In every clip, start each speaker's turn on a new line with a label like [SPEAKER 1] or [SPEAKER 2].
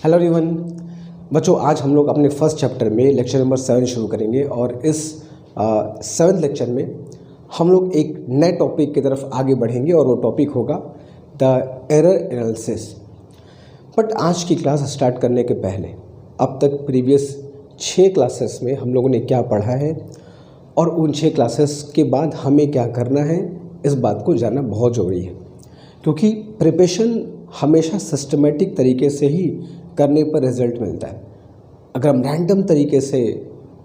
[SPEAKER 1] Hello everyone बच्चों, आज हम लोग अपने फर्स्ट चैप्टर में लेक्चर नंबर 7 शुरू करेंगे और इस 7th लेक्चर में हम लोग एक नए टॉपिक की तरफ आगे बढ़ेंगे और वो टॉपिक होगा द एरर एनालिसिस। बट आज की क्लास स्टार्ट करने के पहले अब तक प्रीवियस 6 क्लासेस में हम लोगों ने क्या पढ़ा है और उन 6 क्लासेस के बाद हमें क्या करना है, इस बात को जानना बहुत ज़रूरी है, क्योंकि प्रिपरेशन हमेशा सिस्टमेटिक तरीके से ही करने पर रिज़ल्ट मिलता है। अगर हम रैंडम तरीके से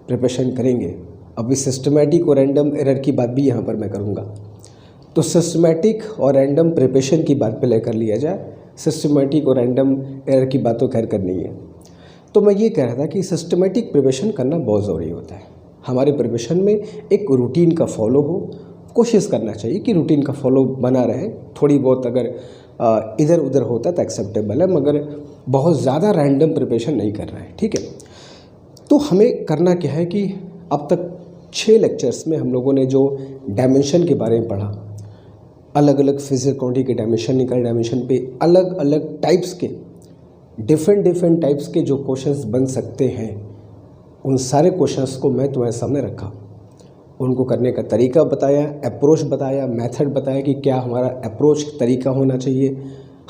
[SPEAKER 1] प्रिपरेशन करेंगे, अभी सिस्टमेटिक और रैंडम एरर की बात भी यहाँ पर मैं करूँगा, तो सिस्टमेटिक और रैंडम प्रिपरेशन की बात पहले कर लिया जाए। सिस्टमेटिक और रैंडम एरर की बात तो खैर करनी है। तो मैं ये कह रहा था कि सिस्टमेटिक प्रिपरेशन करना बहुत ज़रूरी होता है। हमारे प्रिपरेशन में एक रूटीन का फॉलो हो, कोशिश करना चाहिए कि रूटीन का फॉलो बना रहे। थोड़ी बहुत अगर इधर उधर होता है तो एक्सेप्टेबल है, मगर बहुत ज़्यादा रैंडम प्रिपरेशन नहीं करना है, ठीक है। तो हमें करना क्या है कि अब तक 6 लेक्चर्स में हम लोगों ने जो डायमेंशन के बारे में पढ़ा, अलग अलग फिजिकल क्वांटिटी के डायमेंशन निकाले, डायमेंशन पे अलग अलग टाइप्स के डिफरेंट टाइप्स के जो क्वेश्चंस बन सकते हैं, उन सारे क्वेश्चंस को मैं तुम्हारे सामने रखा, उनको करने का तरीका बताया, अप्रोच बताया, मेथड बताया कि क्या हमारा अप्रोच तरीका होना चाहिए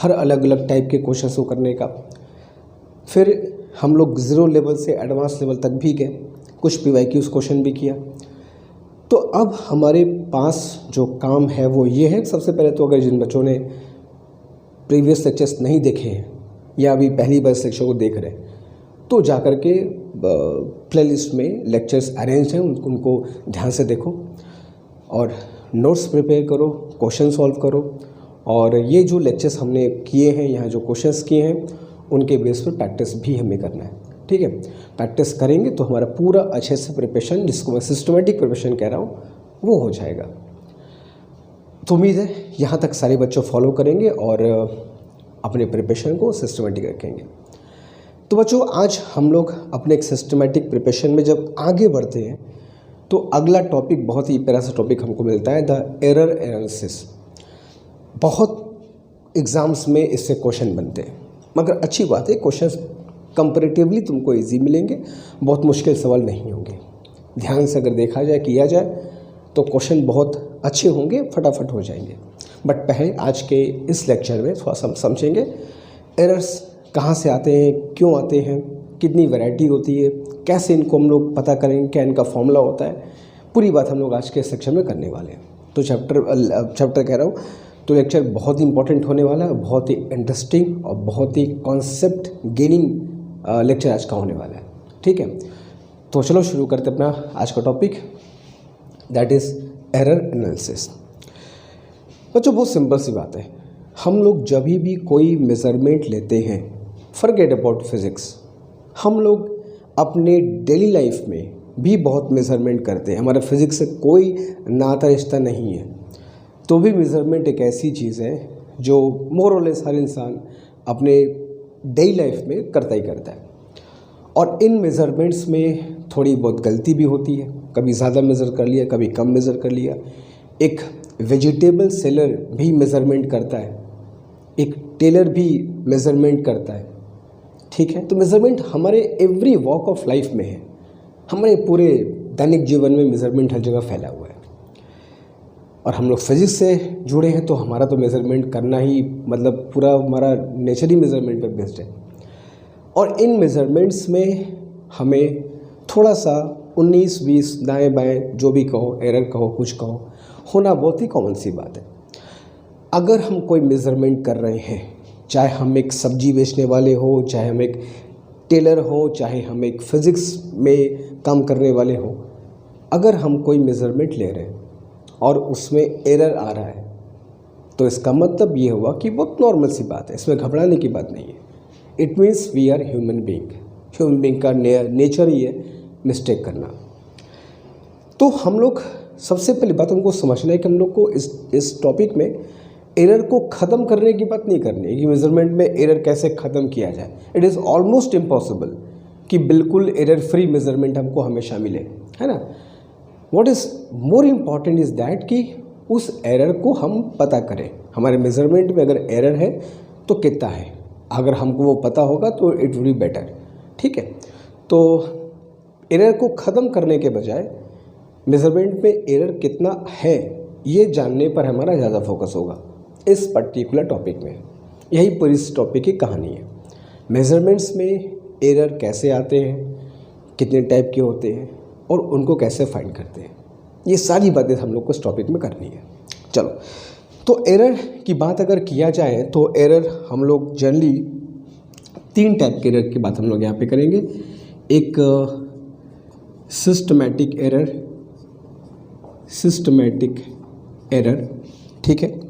[SPEAKER 1] हर अलग अलग टाइप के क्वेश्चंस को करने का। फिर हम लोग 0 लेवल से एडवांस लेवल तक भी गए, कुछ PYQs क्वेश्चन भी किया। तो अब हमारे पास जो काम है वो ये है, सबसे पहले तो अगर जिन बच्चों ने प्रीवियस लेक्चर्स नहीं देखे हैं या अभी पहली बार इस लेक्चर को देख रहे हैं, तो जाकर के प्लेलिस्ट में लेक्चर्स अरेंज हैं, उनको ध्यान से देखो और नोट्स प्रिपेयर करो, क्वेश्चन सॉल्व करो। और ये जो लेक्चर्स हमने किए हैं, यहाँ जो क्वेश्चंस किए हैं, उनके बेस पर प्रैक्टिस भी हमें करना है, ठीक है। प्रैक्टिस करेंगे तो हमारा पूरा अच्छे से प्रिपरेशन, जिसको मैं सिस्टमेटिक प्रिपरेशन कह रहा हूँ, वो हो जाएगा। तो उम्मीद है यहाँ तक सारे बच्चों फॉलो करेंगे और अपने प्रिपरेशन को सिस्टमेटिक रखेंगे। तो बच्चों, आज हम लोग अपने एक सिस्टमेटिक प्रिपरेशन में जब आगे बढ़ते हैं तो अगला टॉपिक बहुत ही प्यारा सा टॉपिक हमको मिलता है, द एरर एनालिसिस। बहुत एग्ज़ाम्स में इससे क्वेश्चन बनते हैं, मगर अच्छी बात है, क्वेश्चंस कंपैरेटिवली तुमको इजी मिलेंगे, बहुत मुश्किल सवाल नहीं होंगे। ध्यान से अगर देखा जाए, किया जाए, तो क्वेश्चन बहुत अच्छे होंगे, फटाफट हो जाएंगे। बट पहले आज के इस लेक्चर में थोड़ा सा समझेंगे एरर्स कहाँ से आते हैं, क्यों आते हैं, कितनी वैरायटी होती है, कैसे इनको हम लोग पता करेंगे, क्या इनका फॉर्मूला होता है, पूरी बात हम लोग आज के सेक्शन में करने वाले हैं। तो चैप्टर कह रहा हूँ, तो लेक्चर बहुत ही इंपॉर्टेंट होने वाला है, बहुत ही इंटरेस्टिंग और बहुत ही कॉन्सेप्ट गेनिंग लेक्चर आज का होने वाला है, ठीक है। तो चलो शुरू करते अपना आज का topic, that is error analysis. बच्चों, बहुत सिंपल सी बात है, हम लोग जब भी कोई मेज़रमेंट लेते हैं, फॉरगेट अबाउट फिज़िक्स, हम लोग अपने डेली लाइफ में भी बहुत मेज़रमेंट करते हैं। हमारा फिज़िक्स से कोई नाता रिश्ता नहीं है, तो भी मेज़रमेंट एक ऐसी चीज़ है जो मोर और लेस हर इंसान अपने डेली लाइफ में करता ही करता है। और इन मेज़रमेंट्स में थोड़ी बहुत गलती भी होती है, कभी ज़्यादा मेज़र कर लिया, कभी कम मेज़र कर लिया। एक वेजिटेबल सेलर भी मेज़रमेंट करता है, एक टेलर भी मेज़रमेंट करता है, ठीक है। तो मेज़रमेंट हमारे एवरी वॉक ऑफ लाइफ में है, हमारे पूरे दैनिक जीवन में मेज़रमेंट हर जगह फैला हुआ है। और हम लोग फिज़िक्स से जुड़े हैं तो हमारा तो मेज़रमेंट करना ही, मतलब पूरा हमारा नेचर ही मेज़रमेंट पर बेस्ड है। और इन मेज़रमेंट्स में हमें थोड़ा सा 19-20 दाएँ बाएँ जो भी कहो, एरर कहो, कुछ कहो, होना बहुत ही कॉमन सी बात है। अगर हम कोई मेज़रमेंट कर रहे हैं, चाहे हम एक सब्जी बेचने वाले हो, चाहे हम एक टेलर हो, चाहे हम एक फ़िज़िक्स में काम करने वाले हो, अगर हम कोई मेज़रमेंट ले रहे हैं और उसमें एरर आ रहा है, तो इसका मतलब ये हुआ कि बहुत नॉर्मल सी बात है, इसमें घबराने की बात नहीं है। It means we are human being. Human being का नेचर ही है मिस्टेक करना। तो हम लोग, सबसे पहली बात हमको समझना है कि हम लोग को इस टॉपिक में एरर को ख़त्म करने की बात नहीं करनी है कि मेज़रमेंट में एरर कैसे ख़त्म किया जाए। इट इज़ ऑलमोस्ट इम्पॉसिबल कि बिल्कुल एरर फ्री मेज़रमेंट हमको हमेशा मिले, है ना। What is more important is that कि उस एरर को हम पता करें। हमारे मेज़रमेंट में अगर एरर है तो कितना है, अगर हमको वो पता होगा तो इट विल बी बेटर, ठीक है। तो एरर को ख़त्म करने के बजाय मेज़रमेंट में एरर कितना है ये जानने पर हमारा ज़्यादा फोकस होगा इस पर्टिकुलर टॉपिक में। यही पूरी इस टॉपिक की कहानी है। मेज़रमेंट्स में एरर कैसे आते हैं, कितने टाइप के होते हैं और उनको कैसे फाइंड करते हैं, ये सारी बातें हम लोग को इस टॉपिक में करनी है। चलो, तो एरर की बात अगर किया जाए तो एरर हम लोग जनरली 3 टाइप के एरर की बात हम लोग यहाँ पे करेंगे। एक सिस्टमैटिक एरर, ठीक है,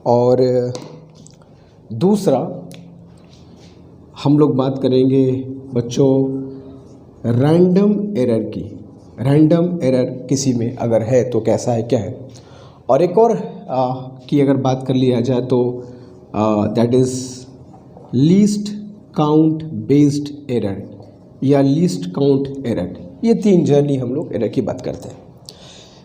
[SPEAKER 1] और दूसरा हम लोग बात करेंगे बच्चों रैंडम एरर की। रैंडम एरर किसी में अगर है तो कैसा है, क्या है। और एक और की अगर बात कर लिया जाए तो that is least count based error या लीस्ट काउंट एरर। ये 3 जर्नी हम लोग एरर की बात करते हैं।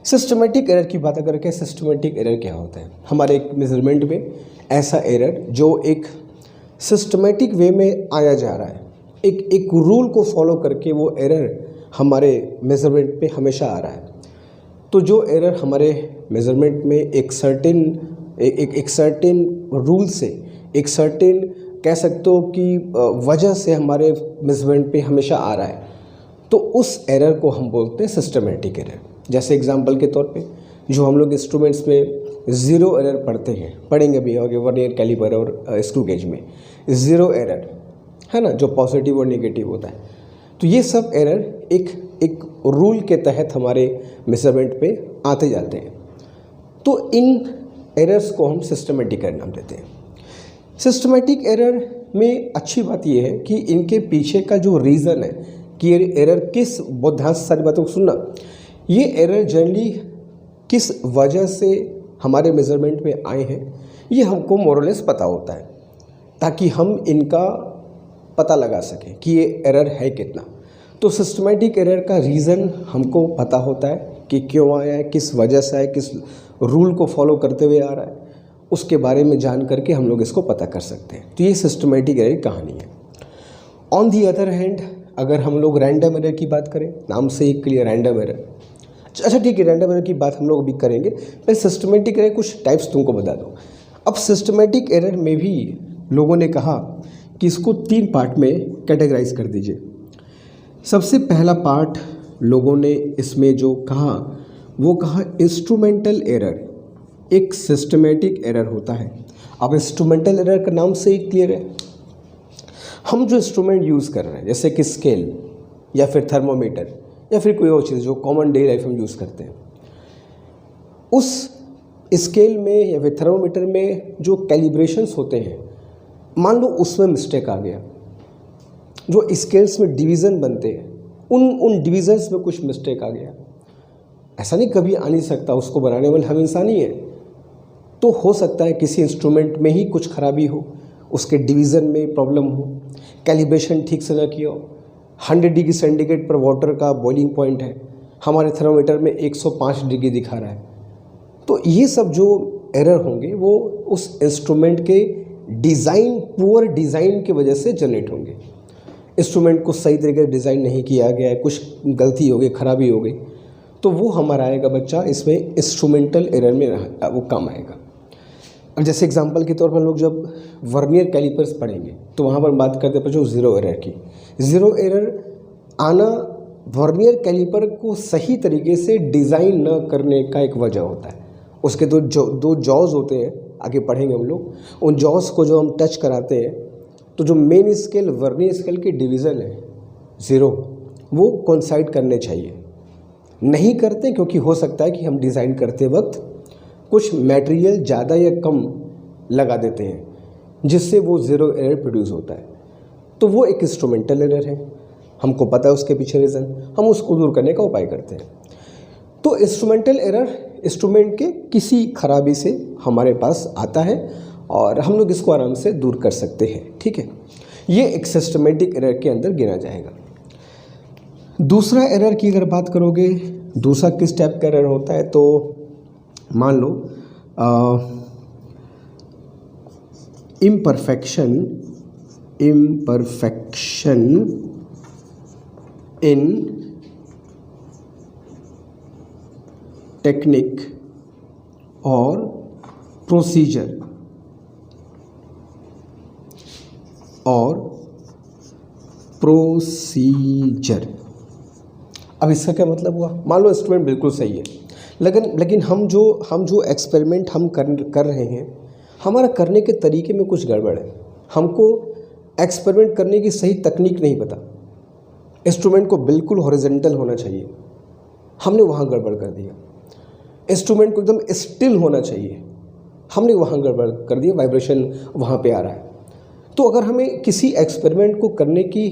[SPEAKER 1] सिस्टमेटिक एरर की बात अगर करें, सिस्टमेटिक एरर क्या होता है? हमारे एक मेजरमेंट में ऐसा एरर जो एक सिस्टमेटिक वे में आया जा रहा है, एक रूल को फॉलो करके वो एरर हमारे मेजरमेंट पे हमेशा आ रहा है। तो जो एरर हमारे मेजरमेंट में एक सर्टेन रूल से, एक सर्टेन कह सकते हो कि वजह से हमारे मेजरमेंट पे हमेशा आ रहा है, तो उस एरर को हम बोलते हैं सिस्टमेटिक एरर। जैसे एग्जांपल के तौर पे जो हम लोग इंस्ट्रूमेंट्स में ज़ीरो एरर पढ़ेंगे भी आगे, वर्नियर कैलिपर और स्क्रू गेज में ज़ीरो एरर है ना, जो पॉजिटिव और नेगेटिव होता है। तो ये सब एरर एक रूल के तहत हमारे मेजरमेंट पे आते जाते हैं। तो इन एरर्स को हम सिस्टमेटिक एरर नाम देते हैं। सिस्टमेटिक एरर में अच्छी बात ये है कि इनके पीछे का जो रीज़न है कि ये एरर किस, बहुत ध्यान से सारी बातों को सुनना, ये एरर जनरली किस वजह से हमारे मेजरमेंट में आए हैं ये हमको मोरलेस पता होता है, ताकि हम इनका पता लगा सकें कि ये एरर है कितना। तो सिस्टमेटिक एरर का रीज़न हमको पता होता है कि क्यों आया है, किस वजह से आया, किस रूल को फॉलो करते हुए आ रहा है, उसके बारे में जान करके हम लोग इसको पता कर सकते हैं। तो ये सिस्टमेटिक एरर की कहानी है। ऑन दी अदर हैंड अगर हम लोग रैंडम एरर की बात करें, नाम से ही क्लियर रैंडम एरर, अच्छा ठीक है, रैंडम एरर की बात हम लोग अभी करेंगे, पर सिस्टमेटिक एरर कुछ टाइप्स तुमको बता दो। अब सिस्टमेटिक एरर में भी लोगों ने कहा कि इसको 3 पार्ट में कैटेगराइज कर दीजिए। सबसे पहला पार्ट लोगों ने इसमें जो कहा वो कहा इंस्ट्रूमेंटल एरर एक सिस्टमेटिक एरर होता है। अब इंस्ट्रूमेंटल एरर का नाम से ही क्लियर है, हम जो इंस्ट्रूमेंट यूज़ कर रहे हैं जैसे कि स्केल या फिर थर्मोमीटर या फिर कोई और चीज़ जो कॉमन डे लाइफ में यूज़ करते हैं, उस स्केल में या फिर थर्मोमीटर में जो कैलिब्रेशंस होते हैं, मान लो उसमें मिस्टेक आ गया, जो स्केल्स में डिवीज़न बनते हैं उन डिवीज़न्स में कुछ मिस्टेक आ गया, ऐसा नहीं कभी आ नहीं सकता, उसको बनाने वाले हम इंसान ही हैं। तो हो सकता है किसी इंस्ट्रूमेंट में ही कुछ खराबी हो, उसके डिवीज़न में प्रॉब्लम हो, कैलिब्रेशन ठीक से ना किया हो। 100 डिग्री सेंटीग्रेड पर वाटर का बॉइलिंग पॉइंट है, हमारे थर्मोमीटर में 105 डिग्री दिखा रहा है। तो ये सब जो एरर होंगे वो उस इंस्ट्रूमेंट के डिज़ाइन, पुअर डिज़ाइन की वजह से जनरेट होंगे। इंस्ट्रूमेंट को सही तरीके से डिज़ाइन नहीं किया गया है, कुछ गलती हो गई, खराबी हो गई, तो वो हमारा आएगा बच्चा इसमें इंस्ट्रूमेंटल एरर में वो काम आएगा। अब जैसे एग्जांपल के तौर पर लोग जब वर्नियर कैलिपर्स पढ़ेंगे तो वहाँ पर बात करते हैं बच्चों ज़ीरो एरर की। ज़ीरो एरर आना वर्नियर कैलिपर को सही तरीके से डिज़ाइन न करने का एक वजह होता है। उसके दो जॉज होते हैं, आगे पढ़ेंगे हम लोग, उन जॉज को जो हम टच कराते हैं तो जो मेन स्केल वर्नियर स्केल की डिवीज़न है ज़ीरो, वो कोइंसाइड करने चाहिए, नहीं करते क्योंकि हो सकता है कि हम डिज़ाइन करते वक्त कुछ मटेरियल ज़्यादा या कम लगा देते हैं जिससे वो ज़ीरो एरर प्रोड्यूस होता है। तो वो एक इंस्ट्रूमेंटल एरर है, हमको पता है उसके पीछे रीज़न, हम उसको दूर करने का उपाय करते हैं। तो इंस्ट्रूमेंटल एरर इंस्ट्रूमेंट के किसी खराबी से हमारे पास आता है और हम लोग इसको आराम से दूर कर सकते हैं, ठीक है। ये एक सिस्टमेटिक एरर के अंदर गिना जाएगा। दूसरा एरर की अगर बात करोगे, दूसरा किस टाइप का एरर होता है, तो मान लो imperfection imperfection in technique or procedure अब इसका क्या मतलब हुआ? मान लो इंस्ट्रूमेंट बिल्कुल सही है, लेकिन हम जो एक्सपेरिमेंट हम कर रहे हैं, हमारा करने के तरीके में कुछ गड़बड़ है। हमको एक्सपेरिमेंट करने की सही तकनीक नहीं पता। इंस्ट्रूमेंट को बिल्कुल हॉरिजॉन्टल होना चाहिए, हमने वहाँ गड़बड़ कर दिया। इंस्ट्रूमेंट को एकदम स्टिल होना चाहिए, हमने वहाँ गड़बड़ कर दिया, वाइब्रेशन वहाँ पे आ रहा है। तो अगर हमें किसी एक्सपेरिमेंट को करने की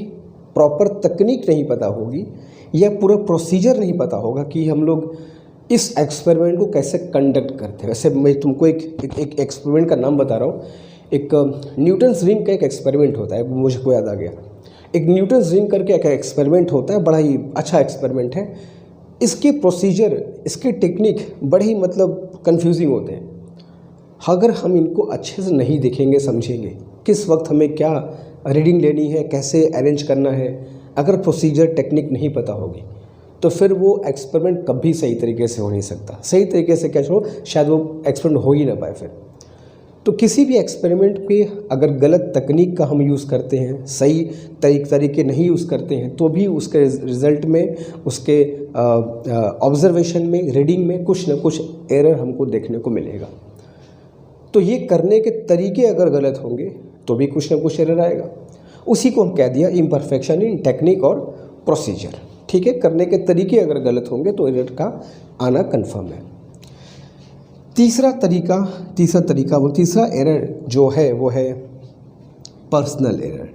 [SPEAKER 1] प्रॉपर तकनीक नहीं पता होगी या पूरा प्रोसीजर नहीं पता होगा कि हम लोग इस एक्सपेरिमेंट को कैसे कंडक्ट करते हैं। वैसे मैं तुमको एक एक्सपेरिमेंट का नाम बता रहा हूँ। एक न्यूटन्स रिंग का एक एक्सपेरिमेंट होता है, मुझे को याद आ गया। एक न्यूटन्स रिंग करके एक एक्सपेरिमेंट होता है, बड़ा ही अच्छा एक्सपेरिमेंट है। इसके प्रोसीजर, इसके टेक्निक बड़े ही मतलब कन्फ्यूजिंग होते हैं। अगर हम इनको अच्छे से नहीं देखेंगे, समझेंगे किस वक्त हमें क्या रीडिंग लेनी है, कैसे अरेंज करना है, अगर प्रोसीजर टेक्निक नहीं पता होगी तो फिर वो एक्सपेरिमेंट कभी सही तरीके से हो नहीं सकता। सही तरीके से क्या छोड़ो, शायद वो एक्सपेरिमेंट हो ही ना पाए फिर। तो किसी भी एक्सपेरिमेंट पे अगर गलत तकनीक का हम यूज़ करते हैं, सही तरीके नहीं यूज़ करते हैं, तो भी उसके रिज़ल्ट में, उसके ऑब्जर्वेशन में, रीडिंग में कुछ ना कुछ एरर हमको देखने को मिलेगा। तो ये करने के तरीके अगर गलत होंगे तो भी कुछ ना कुछ एरर आएगा। उसी को हम कह दिया इम्परफेक्शन इन टेक्निक और प्रोसीजर। ठीक है, करने के तरीके अगर गलत होंगे तो एरर का आना कन्फर्म है। तीसरा एरर जो है वो है पर्सनल एरर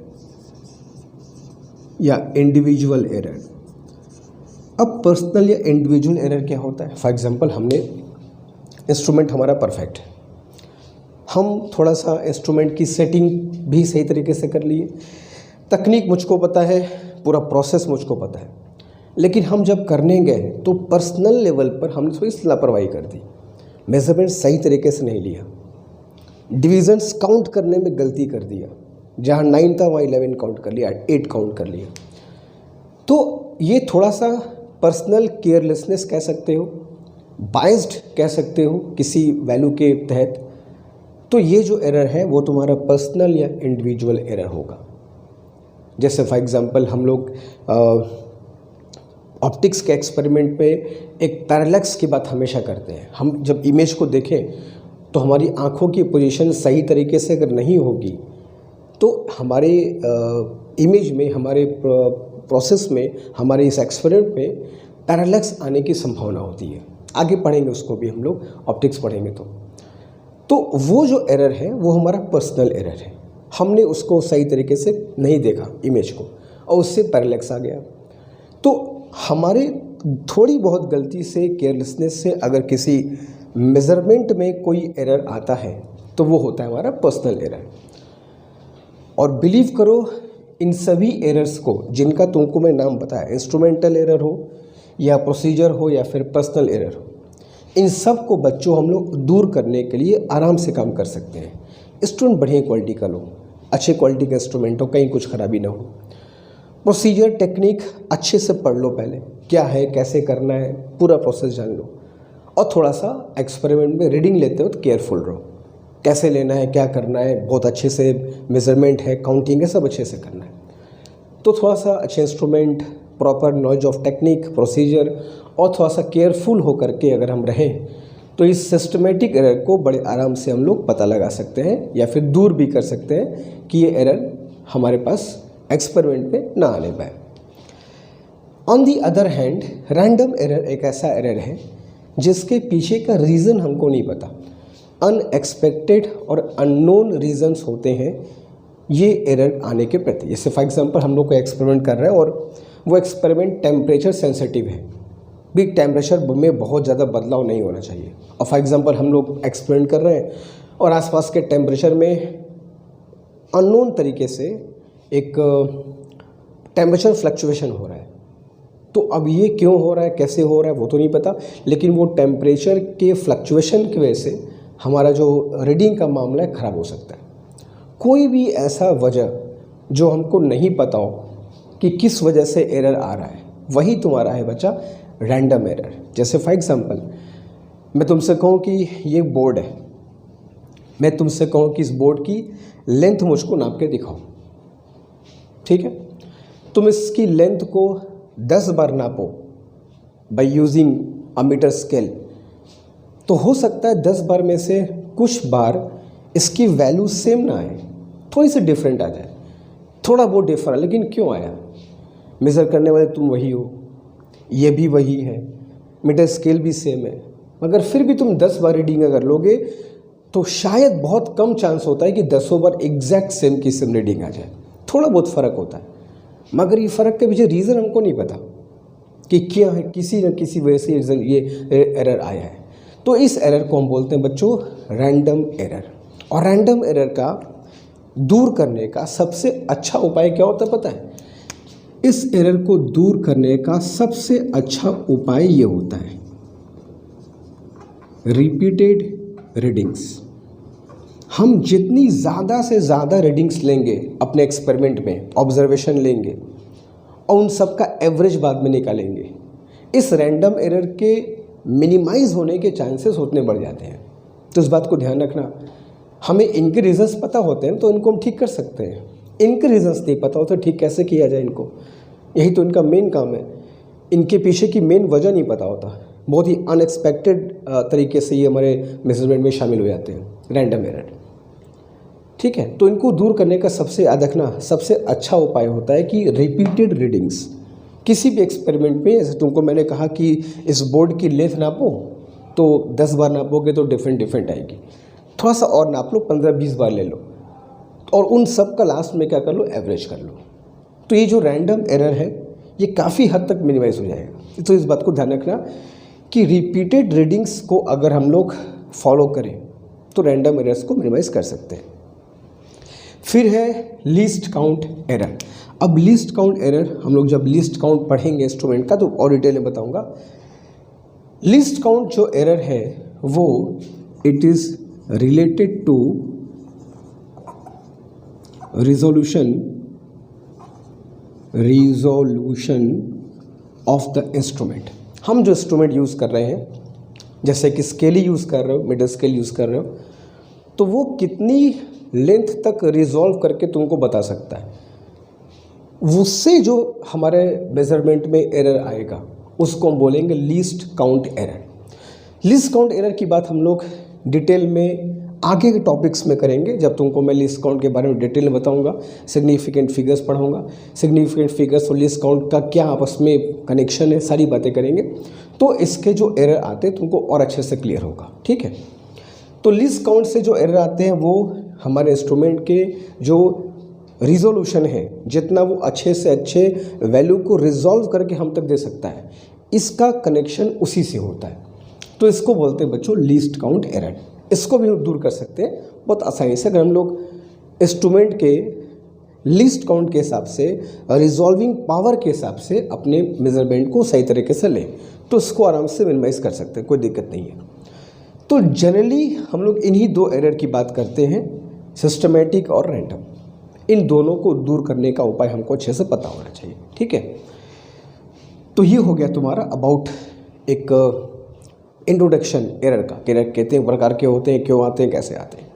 [SPEAKER 1] या इंडिविजुअल एरर। अब पर्सनल या इंडिविजुअल एरर क्या होता है? फॉर एग्जांपल, हमने इंस्ट्रूमेंट हमारा परफेक्ट है, हम थोड़ा सा इंस्ट्रूमेंट की सेटिंग भी सही तरीके से कर लिए, तकनीक मुझको पता है, पूरा प्रोसेस मुझको पता है, लेकिन हम जब करने गए तो पर्सनल लेवल पर हमने थोड़ी सी लापरवाही कर दी, मेजरमेंट सही तरीके से नहीं लिया, डिविजन्स काउंट करने में गलती कर दिया, जहाँ 9 था वहाँ 11 काउंट कर लिया, 8 काउंट कर लिया। तो ये थोड़ा सा पर्सनल केयरलेसनेस कह सकते हो, बाइस्ड कह सकते हो किसी वैल्यू के तहत। तो ये जो एरर है वो तुम्हारा पर्सनल या इंडिविजुअल एरर होगा। जैसे फॉर एग्जांपल, हम लोग ऑप्टिक्स के एक्सपेरिमेंट में एक पैरेलैक्स की बात हमेशा करते हैं। हम जब इमेज को देखें तो हमारी आँखों की पोजीशन सही तरीके से अगर नहीं होगी तो हमारे इमेज में, हमारे प्रोसेस में, हमारे इस एक्सपेरिमेंट में पैरेलैक्स आने की संभावना होती है। आगे पढ़ेंगे उसको भी हम लोग, ऑप्टिक्स पढ़ेंगे तो वो जो एरर है वो हमारा पर्सनल एरर है। हमने उसको सही तरीके से नहीं देखा इमेज को और उससे पैरेलैक्स आ गया। तो हमारे थोड़ी बहुत गलती से, केयरलेसनेस से अगर किसी मेज़रमेंट में कोई एरर आता है तो वो होता है हमारा पर्सनल एरर। और बिलीव करो, इन सभी एरर्स को जिनका तुमको मैं नाम बताया, इंस्ट्रूमेंटल एरर हो या प्रोसीजर हो या फिर पर्सनल एरर हो, इन सब को बच्चों हम लोग दूर करने के लिए आराम से काम कर सकते हैं। इंस्ट्रूमेंट बढ़िया क्वालिटी का लो, अच्छे क्वालिटी का इंस्ट्रूमेंट हो, कहीं कुछ खराबी ना हो। प्रोसीजर टेक्निक अच्छे से पढ़ लो, पहले क्या है, कैसे करना है, पूरा प्रोसेस जान लो। और थोड़ा सा एक्सपेरिमेंट में रीडिंग लेते हो तो केयरफुल रहो, कैसे लेना है, क्या करना है, बहुत अच्छे से मेज़रमेंट है, काउंटिंग है, सब अच्छे से करना है। तो थोड़ा सा अच्छे instrument, proper knowledge of technique, procedure और थोड़ा सा केयरफुल होकर के अगर हम रहें तो इस सिस्टमेटिक एरर को बड़े आराम से हम लोग पता लगा सकते हैं या फिर दूर भी कर सकते हैं कि ये एरर हमारे पास एक्सपेरिमेंट में ना आने पाए। On the other hand, random error एक ऐसा एरर है जिसके पीछे का रीज़न हमको नहीं पता। अनएक्सपेक्टेड और अननोन रीजंस होते हैं ये एरर आने के प्रति। जैसे फॉर एग्जांपल, हम लोग कोई एक्सपेरिमेंट कर रहे हैं और वो एक्सपेरिमेंट टेम्परेचर सेंसिटिव है, भी टेम्परेचर में बहुत ज़्यादा बदलाव नहीं होना चाहिए। और फॉर एग्जांपल, हम लोग एक्सपेरिमेंट कर रहे हैं और आसपास के टेम्परेचर में अननोन तरीके से एक टेम्परेचर फ्लक्चुएशन हो रहा है। तो अब ये क्यों हो रहा है, कैसे हो रहा है, वो तो नहीं पता, लेकिन वो टेम्परेचर के फ्लक्चुएशन की वजह से हमारा जो रीडिंग का मामला है ख़राब हो सकता है। कोई भी ऐसा वजह जो हमको नहीं पता हो कि किस वजह से एरर आ रहा है, वही तुम्हारा है बच्चा रैंडम एरर। जैसे फॉर एग्जांपल मैं तुमसे कहूँ कि ये बोर्ड है, मैं तुमसे कहूँ कि इस बोर्ड की लेंथ मुझको नाप के दिखाओ, ठीक है। तुम इसकी लेंथ को 10 बार नापो by using a metre scale, तो हो सकता है 10 बार में से कुछ बार इसकी वैल्यू सेम ना आए, थोड़ी सी डिफरेंट आ जाए, थोड़ा बहुत डिफरेंट। लेकिन क्यों आया? मेज़र करने वाले तुम वही हो, ये भी वही है, मीटर स्केल भी सेम है, मगर फिर भी तुम 10 बार रीडिंग अगर लोगे तो शायद बहुत कम चांस होता है कि 10 बार एग्जैक्ट सेम की सेम रीडिंग आ जाए। थोड़ा बहुत फ़र्क होता है, मगर ये फ़र्क के पीछे रीज़न हमको नहीं पता कि क्या है, किसी न किसी वजह से रीज़न ये एरर आया है। तो इस एरर को हम बोलते हैं बच्चों रैंडम एरर। और रैंडम एरर का दूर करने का सबसे अच्छा उपाय क्या होता है पता है? इस एरर को दूर करने का सबसे अच्छा उपाय ये होता है रिपीटेड रीडिंग्स। हम जितनी ज़्यादा से ज़्यादा रीडिंग्स लेंगे अपने एक्सपेरिमेंट में, ऑब्जर्वेशन लेंगे और उन सब का एवरेज बाद में निकालेंगे, इस रैंडम एरर के मिनिमाइज होने के चांसेस उतने बढ़ जाते हैं। तो इस बात को ध्यान रखना। हमें इनके रीजंस पता होते हैं तो इनको हम ठीक कर सकते हैं, इनके रीजंस नहीं पता हो तो ठीक कैसे किया जाए इनको, यही तो इनका मेन काम है। इनके पीछे की मेन वजह नहीं पता होता, बहुत ही अनएक्सपेक्टेड तरीके से ये हमारे मेजरमेंट में शामिल हो जाते हैं रैंडम एरर, ठीक है। तो इनको दूर करने का सबसे याद रखना सबसे अच्छा उपाय होता है कि रिपीटेड रीडिंग्स। किसी भी एक्सपेरिमेंट में, जैसे तुमको मैंने कहा कि इस बोर्ड की लेंथ नापो, तो 10 बार नापोगे तो डिफरेंट आएगी, थोड़ा सा और नाप लो, 15-20 बार ले लो और उन सब का लास्ट में क्या कर लो, एवरेज कर लो। तो ये जो रैंडम एरर है ये काफ़ी हद तक मिनिमाइज हो जाएगा। तो इस बात को ध्यान रखना कि रिपीटेड रीडिंग्स को अगर हम लोग फॉलो करें तो रैंडम एरर्स को मिनिमाइज कर सकते हैं। फिर है लीस्ट काउंट एरर। अब लीस्ट काउंट एरर हम लोग जब लीस्ट काउंट पढ़ेंगे इंस्ट्रूमेंट का तो और डिटेल में बताऊंगा। लीस्ट काउंट जो एरर है वो it is related to resolution of the instrument. हम जो इंस्ट्रूमेंट यूज़ कर रहे हैं, जैसे कि स्केल यूज़ कर रहे हो, मिडल स्केल यूज़ कर रहे हो, तो वो कितनी लेंथ तक रिजॉल्व करके तुमको बता सकता है। उससे जो हमारे मेजरमेंट में एरर आएगा उसको हम बोलेंगे least count error. Least count error की बात हम लोग डिटेल में आगे के टॉपिक्स में करेंगे, जब तुमको मैं लीस्ट काउंट के बारे में डिटेल में बताऊंगा, सिग्निफिकेंट फिगर्स पढ़ाऊंगा, सिग्निफिकेंट फिगर्स और लीस्ट काउंट का क्या आपस में कनेक्शन है, सारी बातें करेंगे। तो इसके जो एरर आते हैं तुमको और अच्छे से क्लियर होगा, ठीक है। तो लीस्ट काउंट से जो एरर आते हैं वो हमारे इंस्ट्रूमेंट के जो रिजोल्यूशन है, जितना वो अच्छे से अच्छे वैल्यू को रिजॉल्व करके हम तक दे सकता है, इसका कनेक्शन उसी से होता है। तो इसको बोलते हैं बच्चों लीस्ट काउंट एरर। इसको भी हम दूर कर सकते हैं बहुत आसानी से अगर हम लोग इंस्ट्रूमेंट के लीस्ट काउंट के हिसाब से, रिजॉल्विंग पावर के हिसाब से अपने मेजरमेंट को सही तरीके से लें, तो इसको आराम से मिनिमाइज कर सकते हैं, कोई दिक्कत नहीं है। तो जनरली हम लोग इन्हीं दो एरर की बात करते हैं, सिस्टमेटिक और रैंडम। इन दोनों को दूर करने का उपाय हमको अच्छे से पता होना चाहिए, ठीक है। तो ये हो गया तुम्हारा अबाउट एक इंट्रोडक्शन एरर का, एरर कितने प्रकार के होते हैं, क्यों आते हैं, कैसे आते हैं।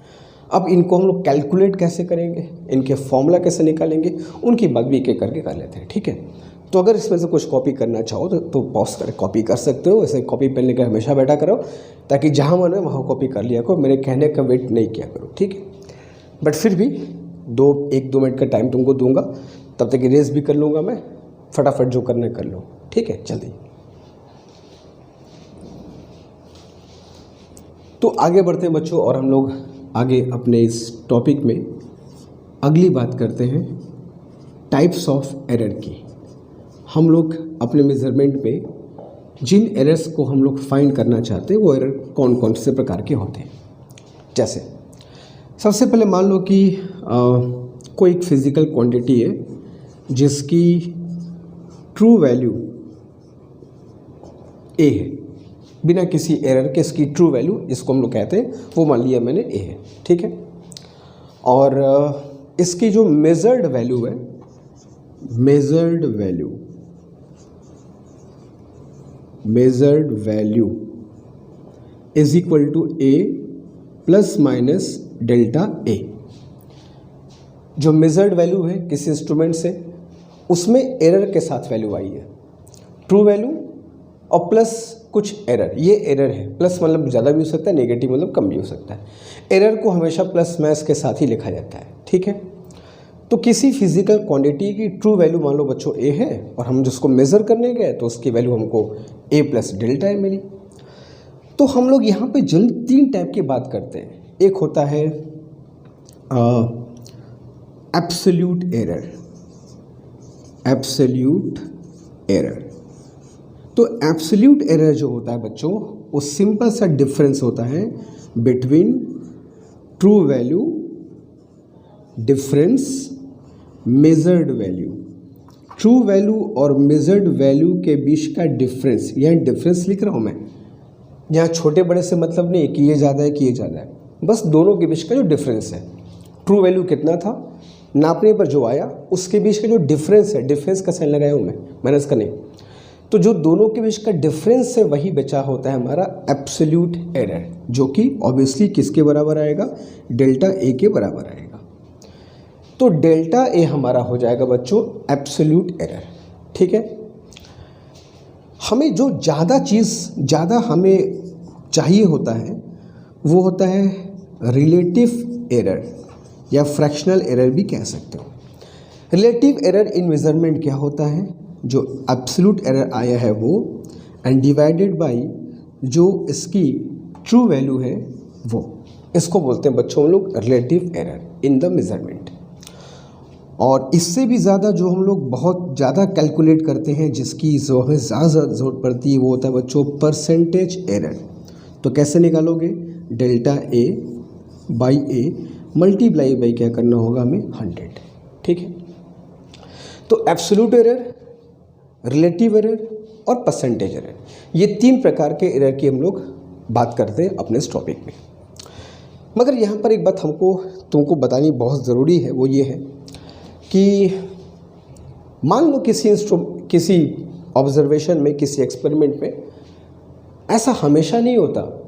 [SPEAKER 1] अब इनको हम लोग कैलकुलेट कैसे करेंगे, इनके फॉर्मूला कैसे निकालेंगे, उनकी बात भी एक एक करके कर लेते हैं, ठीक है। तो अगर इसमें से कुछ कॉपी करना चाहो तो पॉज कर कॉपी कर सकते हो। ऐसे कॉपी पेन लेकर हमेशा बैठा करो ताकि जहाँ मन है वहाँ कॉपी कर लिया करो, मेरे कहने का वेट नहीं किया करो, ठीक है। बट फिर भी 1-2 मिनट का टाइम तुमको दूंगा, तब तक इरेज भी कर लूँगा मैं, फटाफट जो करना कर लो, ठीक है। जल्दी तो आगे बढ़ते हैं बच्चों, और हम लोग आगे अपने इस टॉपिक में अगली बात करते हैं टाइप्स ऑफ एरर की। हम लोग अपने मेजरमेंट में जिन एरर्स को हम लोग फाइंड करना चाहते हैं वो एरर कौन कौन से प्रकार के होते हैं। जैसे सबसे पहले मान लो कि कोई एक फिज़िकल क्वांटिटी है जिसकी ट्रू वैल्यू ए है, बिना किसी एरर के इसकी ट्रू वैल्यू, इसको हम लोग कहते हैं, वो मान लिया मैंने ए है, ठीक है। और इसकी जो मेजर्ड वैल्यू है, measured value is equal to A plus minus delta a. जो मेजर्ड वैल्यू है किसी इंस्ट्रूमेंट से, उसमें एरर के साथ वैल्यू आई है, ट्रू वैल्यू और प्लस कुछ एरर। ये एरर है, प्लस मतलब ज़्यादा भी हो सकता है, नेगेटिव मतलब कम भी हो सकता है। एरर को हमेशा प्लस माइनस के साथ ही लिखा जाता है, ठीक है। तो किसी फिजिकल क्वांटिटी की ट्रू वैल्यू मान लो बच्चों ए है और हम जिसको मेज़र करने गए तो उसकी वैल्यू हमको ए प्लस डेल्टा ए मिली। तो हम लोग यहाँ पे जल्द 3 टाइप की बात करते हैं। एक होता है एब्सोल्यूट एरर। तो एब्सोल्यूट एरर जो होता है बच्चों, वो सिंपल सा डिफरेंस होता है between true value difference measured value. True value और मेजर्ड वैल्यू के बीच का डिफरेंस, यहाँ डिफरेंस लिख रहा हूँ मैं, यहाँ छोटे बड़े से मतलब नहीं कि ये ज़्यादा है कि ये ज़्यादा है, बस दोनों के बीच का जो डिफरेंस है। ट्रू वैल्यू कितना था, नापने पर जो आया, उसके बीच का जो डिफरेंस है, डिफरेंस का साइन लगाया हूँ मैं, माइनस का नहीं। तो जो दोनों के बीच का डिफरेंस है वही बचा होता है हमारा एब्सोल्यूट एरर, जो कि ऑब्वियसली किसके बराबर आएगा, डेल्टा ए के बराबर आएगा। तो डेल्टा ए हमारा हो जाएगा बच्चों एब्सोल्यूट एरर, ठीक है। हमें जो ज़्यादा हमें चाहिए होता है वो होता है रिलेटिव एरर या फ्रैक्शनल एरर भी कह सकते हो। रिलेटिव एरर इन मेजरमेंट क्या होता है, जो एब्सोल्यूट एरर आया है वो एंड डिवाइडेड बाय जो इसकी ट्रू वैल्यू है वो, इसको बोलते हैं बच्चों हम लोग relative error in the measurement. और इससे भी ज़्यादा जो हम लोग बहुत ज़्यादा कैलकुलेट करते हैं, जिसकी जो हमें ज़्यादा ज़रूरत पड़ती है, वो होता है बच्चों परसेंटेज एरर। तो कैसे निकालोगे, delta A by A multiply by क्या करना होगा हमें 100, ठीक है। तो एब्सोल्यूट एरर, रिलेटिव एरर और परसेंटेज एरर, ये 3 प्रकार के एरर की हम लोग बात करते हैं अपने इस टॉपिक में। मगर यहाँ पर एक बात हमको बतानी बहुत ज़रूरी है, वो ये है कि मान लो किसी ऑब्जर्वेशन में, किसी एक्सपेरिमेंट में ऐसा हमेशा नहीं होता।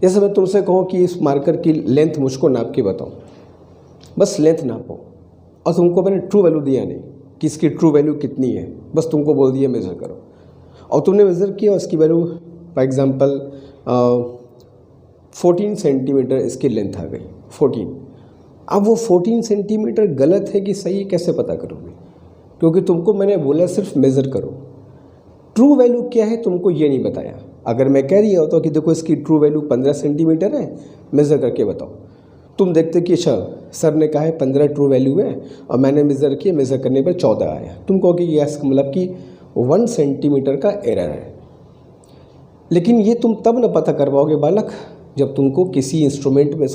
[SPEAKER 1] जैसे मैं तुमसे कहूँ कि इस मार्कर की लेंथ मुझको नाप के बताओ, बस लेंथ नापो, और तुमको मैंने ट्रू वैल्यू दिया नहीं कि इसकी ट्रू वैल्यू कितनी है, बस तुमको बोल दिया मेज़र करो, और तुमने मेज़र किया, उसकी वैल्यू फॉर एग्जांपल 14 सेंटीमीटर इसकी लेंथ आ गई, 14। अब वो 14 सेंटीमीटर गलत है कि सही है कैसे पता करोगे, क्योंकि तुमको मैंने बोला सिर्फ मेज़र करो। ट्रू वैल्यू क्या है तुमको ये नहीं बताया। अगर मैं कह रही होता कि देखो इसकी ट्रू वैल्यू 15 सेंटीमीटर है, मेज़र करके बताओ, तुम देखते कि अच्छा सर ने कहा है 15 ट्रू वैल्यू है और मैंने मेज़र किया, मेज़र करने पर 14 आया, तुम कहोगे ये मतलब कि 1 सेंटीमीटर का एरर है। लेकिन ये तुम तब न पता कर पाओगे बालक जब तुमको किसी इंस्ट्रूमेंट में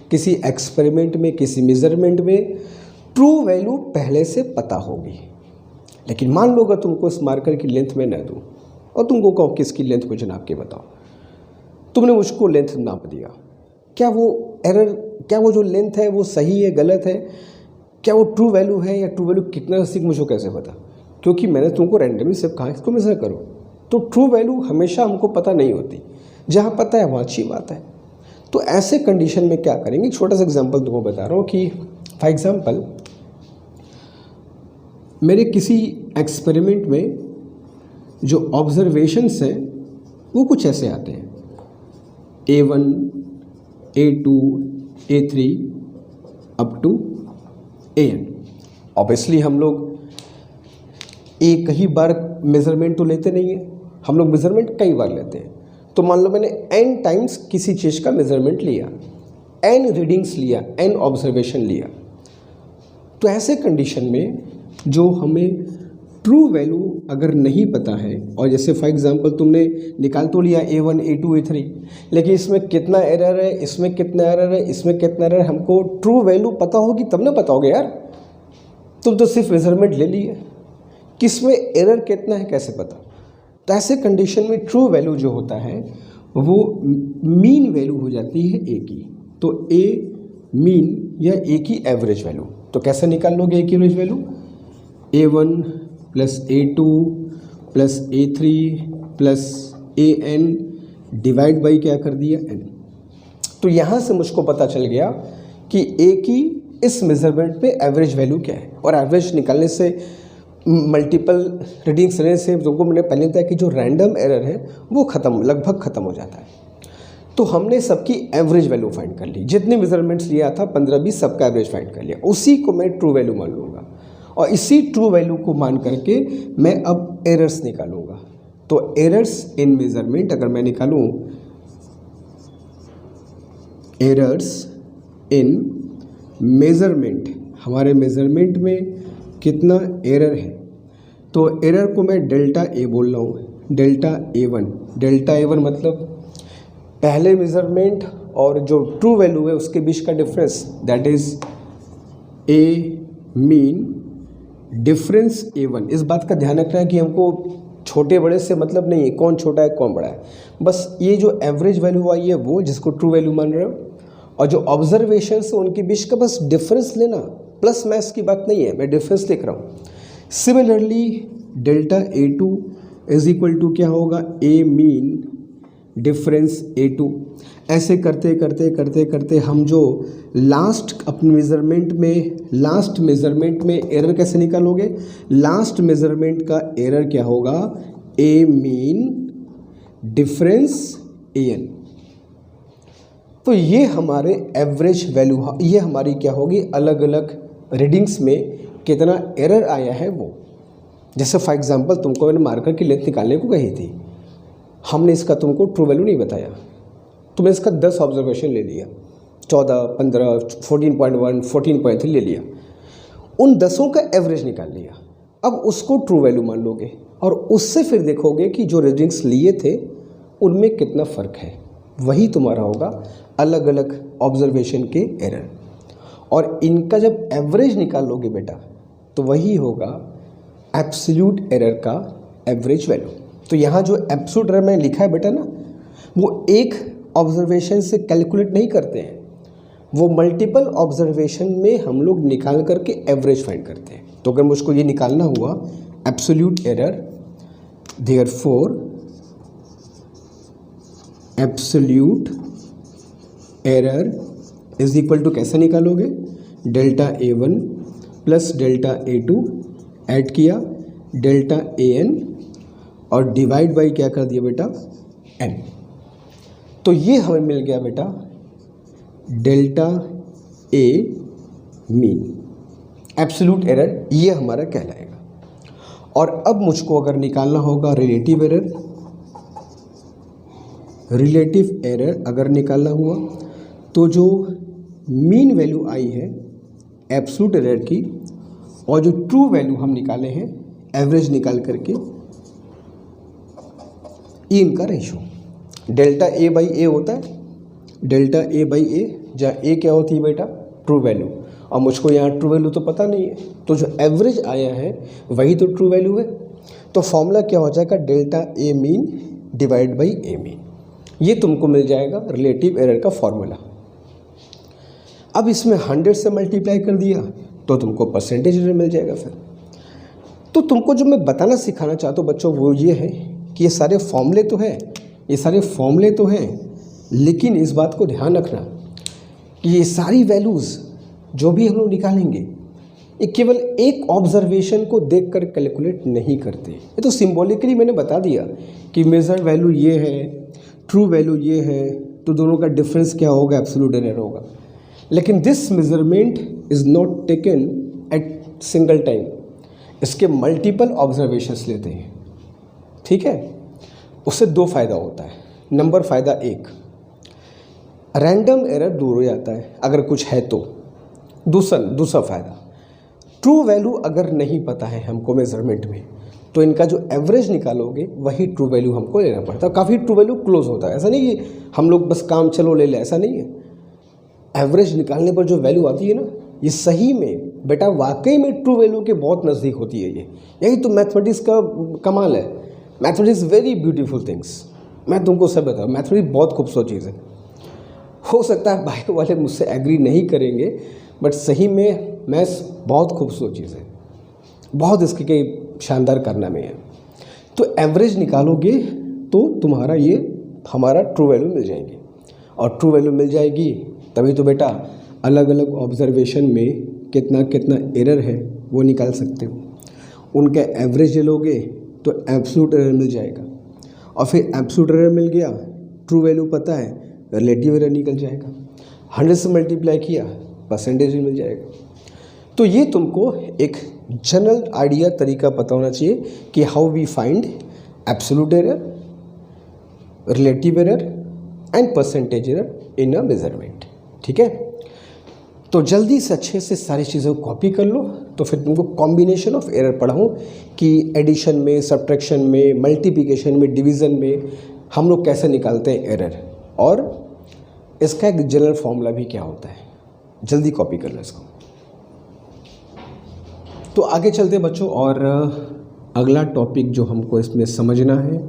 [SPEAKER 1] किसी एक्सपेरिमेंट में, किसी मेज़रमेंट में ट्रू वैल्यू पहले से पता होगी। लेकिन मान लो अगर तुमको इस मार्कर की लेंथ में न दूँ और तुमको कहूँ कि इसकी लेंथ मुझे नाप के बताओ, तुमने मुझको लेंथ नाप दिया, क्या वो जो लेंथ है वो सही है गलत है, क्या वो ट्रू वैल्यू है या ट्रू वैल्यू कितना सीख मुझको कैसे पता, क्योंकि मैंने तुमको रैंडमली सिर्फ कहा इसको मेज़र करो। तो ट्रू वैल्यू हमेशा हमको पता नहीं होती, जहाँ पता है वहाँ अच्छी बात है। तो ऐसे कंडीशन में क्या करेंगे, छोटा सा एग्जांपल तुमको बता रहा हूँ कि फॉर एग्जांपल मेरे किसी एक्सपेरिमेंट में जो ऑब्जर्वेशंस हैं वो कुछ ऐसे आते हैं, A1, A2, A3 up to AN। Obviously हम लोग एक ही बार मेज़रमेंट तो लेते नहीं है, हम लोग मेज़रमेंट कई बार लेते हैं। तो मान लो मैंने n टाइम्स किसी चीज़ का मेज़रमेंट लिया, n रीडिंग्स लिया, n ऑब्जर्वेशन लिया, तो ऐसे कंडीशन में जो हमें ट्रू वैल्यू अगर नहीं पता है, और जैसे फॉर एग्जांपल तुमने निकाल तो लिया A1, A2, A3, लेकिन इसमें कितना एरर है, इसमें कितना एरर है, इसमें कितना एरर है, हमको ट्रू वैल्यू पता होगी तब ना पता होगा यार। तुम तो सिर्फ मेज़रमेंट ले लिए, किसमें एरर कितना है कैसे पता। तो ऐसे कंडीशन में ट्रू वैल्यू जो होता है वो मीन वैल्यू हो जाती है ए की। तो ए मीन या ए की एवरेज वैल्यू। तो कैसे निकाल लोगे ए की average value? A1 plus A2 plus A3 plus AN divide by क्या कर दिया n। तो यहाँ से मुझको पता चल गया कि ए की इस मेजरमेंट पे एवरेज वैल्यू क्या है। और एवरेज निकालने से, मल्टीपल रीडिंग्स लेने से तुमको मैंने पहले बताया कि जो रैंडम एरर है वो लगभग ख़त्म हो जाता है। तो हमने सबकी एवरेज वैल्यू फाइंड कर ली, जितने मेजरमेंट्स लिया था 15-20 सबका एवरेज फाइंड कर लिया, उसी को मैं ट्रू वैल्यू मान लूँगा और इसी ट्रू वैल्यू को मान करके मैं अब एरर्स निकालूंगा। तो एरर्स इन मेजरमेंट अगर मैं निकालूँ, एरर्स इन मेजरमेंट, हमारे मेजरमेंट में कितना एरर है, तो एरर को मैं डेल्टा ए बोल रहा हूँ, डेल्टा A1। डेल्टा A1 मतलब पहले मेजरमेंट और जो ट्रू वैल्यू है उसके बीच का difference, that is a mean difference A1। इस बात का ध्यान रखना है कि हमको छोटे बड़े से मतलब नहीं है कौन छोटा है कौन बड़ा है, बस ये जो एवरेज वैल्यू आई है वो जिसको ट्रू वैल्यू मान रहे हो, और जो ऑब्जर्वेशन है उनके बीच का बस डिफरेंस लेना, प्लस मैथ्स की बात नहीं है, मैं डिफरेंस लिख रहा हूँ। Similarly delta A2 is equal to क्या होगा, ए मीन डिफरेंस A2। ऐसे करते करते करते करते हम जो लास्ट अपने लास्ट मेजरमेंट में एरर कैसे निकालोगे, लास्ट मेजरमेंट का एरर क्या होगा, ए मीन डिफरेंस AN। तो ये हमारे एवरेज वैल्यू, ये हमारी क्या होगी, अलग अलग रीडिंग्स में कितना एरर आया है वो। जैसे फॉर एग्जांपल तुमको मैंने मार्कर की लेंथ निकालने को कही थी, हमने इसका तुमको ट्रू वैल्यू नहीं बताया, तुमने इसका 10 ऑब्जर्वेशन ले लिया, 14, 15, 14.1, 14.3 ले लिया, उन 10 का एवरेज निकाल लिया। अब उसको ट्रू वैल्यू मान लोगे और उससे फिर देखोगे कि जो रीडिंग्स लिए थे उनमें कितना फ़र्क है, वही तुम्हारा होगा अलग अलग ऑब्जर्वेशन के एरर। और इनका जब एवरेज निकाल लोगे बेटा तो वही होगा एब्सोल्यूट एरर का एवरेज वैल्यू। तो यहाँ जो एब्सोल्यूट एरर मैंने लिखा है बेटा ना, वो एक ऑब्जर्वेशन से कैलकुलेट नहीं करते हैं, वो mल्टीपल ऑब्जर्वेशन में हम लोग निकाल करके एवरेज फाइंड करते हैं। तो अगर मुझको ये निकालना हुआ absolute error, therefore absolute error is equal to कैसे निकालोगे, delta A1 plus delta A2 add किया, डेल्टा AN और डिवाइड बाई क्या कर दिया बेटा, n। तो ये हमें मिल गया बेटा delta A mean, absolute error ये हमारा कहलाएगा। और अब मुझको अगर निकालना होगा रिलेटिव एरर, रिलेटिव एरर अगर निकालना हुआ तो जो मीन वैल्यू आई है एब्सोल्यूट एरर की और जो ट्रू वैल्यू हम निकाले हैं एवरेज निकाल करके, ये इनका ratio delta A by A होता है, डेल्टा A बाई A, जहाँ A क्या होती है बेटा, ट्रू वैल्यू, और मुझको यहाँ ट्रू वैल्यू तो पता नहीं है, तो जो एवरेज आया है वही तो ट्रू वैल्यू है। तो फॉर्मूला क्या हो जाएगा, delta A mean divide by A mean, ये तुमको मिल जाएगा रिलेटिव एरर का फॉर्मूला। अब इसमें 100 से मल्टीप्लाई कर दिया तो तुमको परसेंटेज एरर मिल जाएगा। फिर तो तुमको जो मैं बताना सिखाना चाहता हूँ बच्चों वो ये है कि ये सारे फॉर्मूले तो हैं, ये सारे फॉर्मूले तो हैं, लेकिन इस बात को ध्यान रखना कि ये सारी वैल्यूज़ जो भी हम लोग निकालेंगे ये केवल एक ऑब्जर्वेशन को देखकर कैलकुलेट नहीं करते। ये तो सिंबॉलिकली मैंने बता दिया कि मेजर वैल्यू ये है, ट्रू वैल्यू ये है, तो दोनों का डिफरेंस क्या होगा, एब्सोल्यूट एरर होगा। लेकिन this measurement is not taken at single time, इसके मल्टीपल ऑब्जर्वेशंस लेते हैं, ठीक है। उससे 2 फ़ायदा होता है। नंबर फ़ायदा 1, रैंडम एरर दूर हो जाता है अगर कुछ है तो। दूसरा फ़ायदा, ट्रू वैल्यू अगर नहीं पता है हमको मेजरमेंट में तो इनका जो एवरेज निकालोगे वही ट्रू वैल्यू हमको लेना पड़ता है। काफ़ी ट्रू वैल्यू क्लोज होता है, ऐसा नहीं कि हम लोग बस काम चलो ले लें, ऐसा नहीं है। एवरेज निकालने पर जो वैल्यू आती है ना, ये सही में बेटा वाकई में ट्रू वैल्यू के बहुत नज़दीक होती है। यही तो मैथमेटिक्स का कमाल है। Mathematics very beautiful things. मैं तुमको सब बताऊँ, मैथमेटिक्स बहुत खूबसूरत चीज़ है। हो सकता है बायो वाले मुझसे एग्री नहीं करेंगे, बट सही में मैथ्स बहुत खूबसूरत चीज़ है, बहुत इसके कई शानदार कारनामे हैं। तो एवरेज निकालोगे तो तुम्हारा ये हमारा ट्रू वैल्यू मिल जाएगी, और ट्रू वैल्यू मिल जाएगी तभी तो बेटा अलग अलग ऑब्जर्वेशन में कितना कितना एरर है वो निकाल सकते हो। उनका एवरेज ले लोगे तो एब्सोल्यूट एरर मिल जाएगा, और फिर एब्सोल्यूट एरर मिल गया, ट्रू वैल्यू पता है, रिलेटिव एरर निकल जाएगा। 100 से मल्टीप्लाई किया, परसेंटेज भी मिल जाएगा। तो ये तुमको एक जनरल आइडिया तरीका पता होना चाहिए कि how we find absolute error, relative error and percentage error in a measurement. ठीक है, तो जल्दी से अच्छे से सारी चीज़ों को कॉपी कर लो। तो फिर तुमको कॉम्बिनेशन ऑफ एरर पढ़ाऊँ कि एडिशन में, सब्ट्रैक्शन में, मल्टीप्लिकेशन में, डिवीज़न में हम लोग कैसे निकालते हैं एरर, और इसका एक जनरल फॉर्मूला भी क्या होता है। जल्दी कॉपी कर लो इसको। तो आगे चलते बच्चों, और अगला टॉपिक जो हमको इसमें समझना है,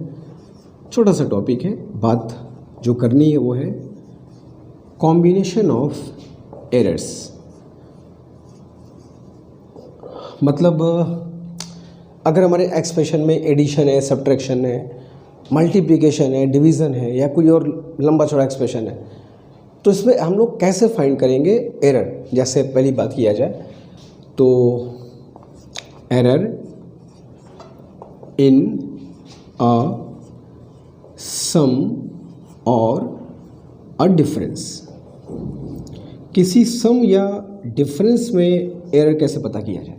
[SPEAKER 1] छोटा सा टॉपिक है, बात जो करनी है वो है कॉम्बिनेशन ऑफ एरर्स। मतलब अगर हमारे एक्सप्रेशन में एडिशन है, सब्ट्रैक्शन है, मल्टीप्लिकेशन है, डिवीज़न है, या कोई और लंबा चौड़ा एक्सप्रेशन है, तो इसमें हम लोग कैसे फाइंड करेंगे एरर। जैसे पहली बात किया जाए तो एरर इन अ सम और अ डिफरेंस। किसी सम या डिफरेंस में एरर कैसे पता किया जाए।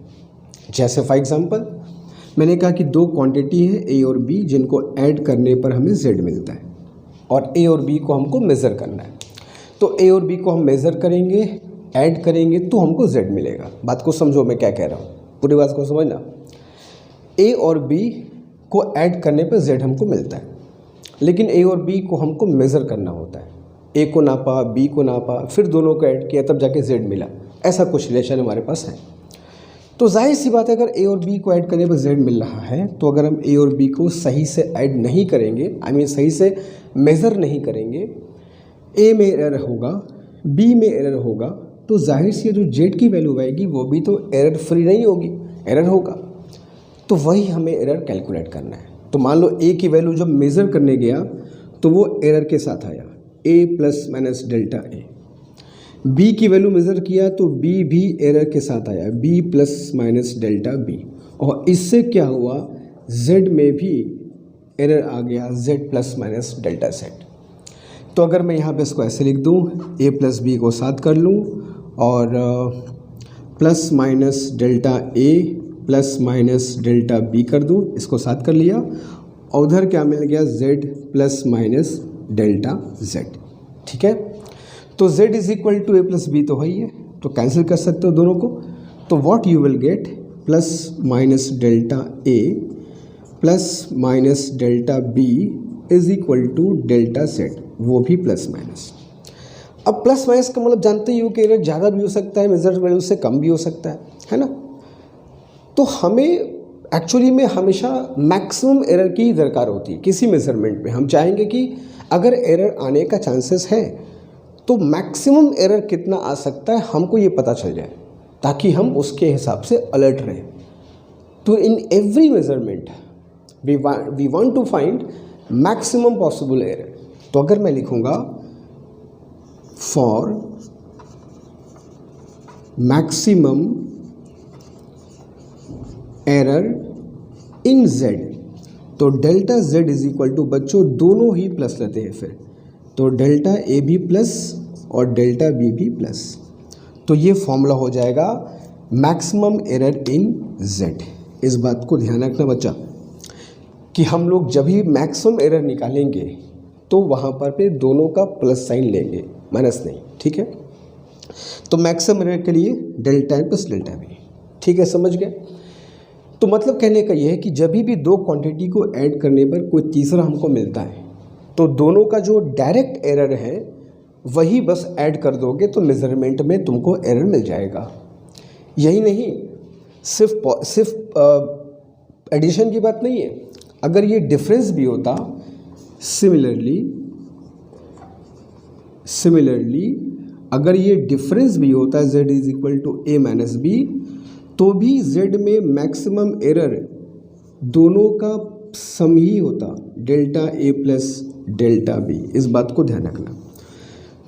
[SPEAKER 1] जैसे फॉर एग्जांपल मैंने कहा कि दो क्वांटिटी है ए और बी, जिनको ऐड करने पर हमें जेड मिलता है, और ए और बी को हमको मेज़र करना है। तो ए और बी को हम मेज़र करेंगे, ऐड करेंगे तो हमको जेड मिलेगा। बात को समझो मैं क्या कह रहा हूँ, पूरी बात को समझना। ए और बी को ऐड करने पर जेड हमको मिलता है, लेकिन ए और बी को हमको मेज़र करना होता है। ए को नापा, बी को नापा, फिर दोनों को ऐड किया, तब जाके जेड मिला। ऐसा कुछ रिलेशन हमारे पास है। तो जाहिर सी बात है, अगर ए और बी को ऐड करने पर जेड मिल रहा है, तो अगर हम ए और बी को सही से ऐड नहीं करेंगे, सही से मेज़र नहीं करेंगे, ए में एरर होगा, बी में एरर होगा, तो जाहिर सी जो जेड की वैल्यू आएगी वो भी तो एरर फ्री नहीं होगी, एरर होगा। तो वही हमें एरर कैलकुलेट करना है। तो मान लो ए की वैल्यू जब मेज़र करने गया तो वो एरर के साथ आया, A plus minus delta A. B की वैल्यू मेज़र किया तो बी भी एरर के साथ आया, B plus minus delta B. और इससे क्या हुआ, जेड में भी एरर आ गया, Z plus minus delta Z. तो अगर मैं यहाँ पे इसको ऐसे लिख दूँ, ए प्लस बी को साथ कर लूँ, और plus minus delta A plus minus delta B कर दूँ, इसको साथ कर लिया, और उधर क्या मिल गया, Z plus minus delta Z. ठीक है, तो z is equal to A plus B तो है ही है, तो कैंसिल कर सकते हो दोनों को। तो what you will get, plus minus delta A plus minus delta B is equal to delta Z, वो भी प्लस माइनस। अब प्लस माइनस का मतलब जानते ही हो कि एरर ज़्यादा भी हो सकता है, मेजर वैल्यू से कम भी हो सकता है ना। तो हमें एक्चुअली में हमेशा मैक्सिमम एरर की दरकार होती है किसी मेजरमेंट में। हम चाहेंगे कि अगर एरर आने का चांसेस है तो मैक्सिमम एरर कितना आ सकता है हमको ये पता चल जाए, ताकि हम उसके हिसाब से अलर्ट रहें। तो in every measurement we want to find maximum possible error. तो अगर मैं लिखूँगा for maximum error in z, तो delta z is equal to, बच्चों दोनों ही प्लस लेते हैं फिर, तो डेल्टा ए भी प्लस और डेल्टा बी भी प्लस। तो ये फॉर्मूला हो जाएगा मैक्सिमम एरर इन जेड। इस बात को ध्यान रखना बच्चा कि हम लोग जब भी मैक्सिमम एरर निकालेंगे तो वहाँ पर पे दोनों का प्लस साइन लेंगे, माइनस नहीं। ठीक है, तो मैक्सिमम एरर के लिए delta A plus delta B. ठीक है, समझ गए। तो मतलब कहने का ये है कि जब भी दो क्वांटिटी को ऐड करने पर कोई तीसरा हमको मिलता है, तो दोनों का जो डायरेक्ट एरर है वही बस ऐड कर दोगे तो मेजरमेंट में तुमको एरर मिल जाएगा। यही नहीं, सिर्फ एडिशन की बात नहीं है, अगर ये डिफरेंस भी होता, सिमिलरली अगर ये डिफरेंस भी होता है z is equal to a minus B, तो भी z में मैक्सिमम एरर दोनों का सम ही होता, delta a plus delta b। इस बात को ध्यान रखना।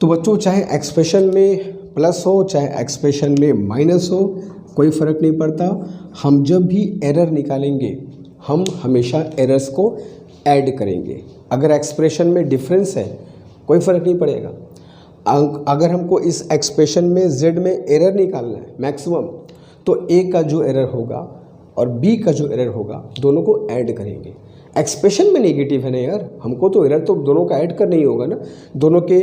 [SPEAKER 1] तो बच्चों चाहे एक्सप्रेशन में प्लस हो चाहे एक्सप्रेशन में माइनस हो, कोई फ़र्क नहीं पड़ता। हम जब भी एरर निकालेंगे हम हमेशा एरर्स को ऐड करेंगे। अगर एक्सप्रेशन में डिफरेंस है कोई फ़र्क नहीं पड़ेगा। अगर हमको इस एक्सप्रेशन में z में एरर निकालना है मैक्सिमम, तो a का जो एरर होगा और b का जो एरर होगा दोनों को ऐड करेंगे। एक्सप्रेशन में नेगेटिव है ना यार, हमको तो एरर तो दोनों का ऐड करना ही होगा ना। दोनों के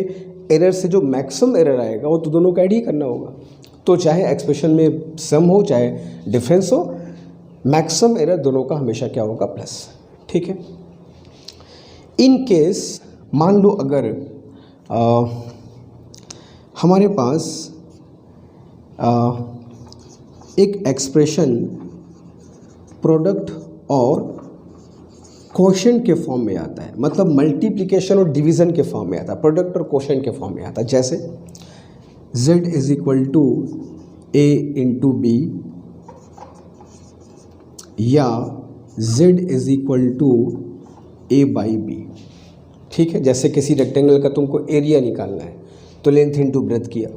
[SPEAKER 1] एरर से जो मैक्सिमम एरर आएगा वो तो दोनों का ऐड ही करना होगा। तो चाहे एक्सप्रेशन में सम हो चाहे डिफरेंस हो, मैक्सिमम एरर दोनों का हमेशा क्या होगा, प्लस। ठीक है। इन केस मान लो अगर हमारे पास एक एक्सप्रेशन प्रोडक्ट और क्वोशंट के फॉर्म में आता है, मतलब मल्टीप्लिकेशन और डिवीज़न के फॉर्म में आता है, प्रोडक्ट और क्वोशंट के फॉर्म में आता है। जैसे z is equal to a into B या z is equal to a by B. ठीक है। जैसे किसी रेक्टेंगल का तुमको एरिया निकालना है तो लेंथ इंटू ब्रेथ किया।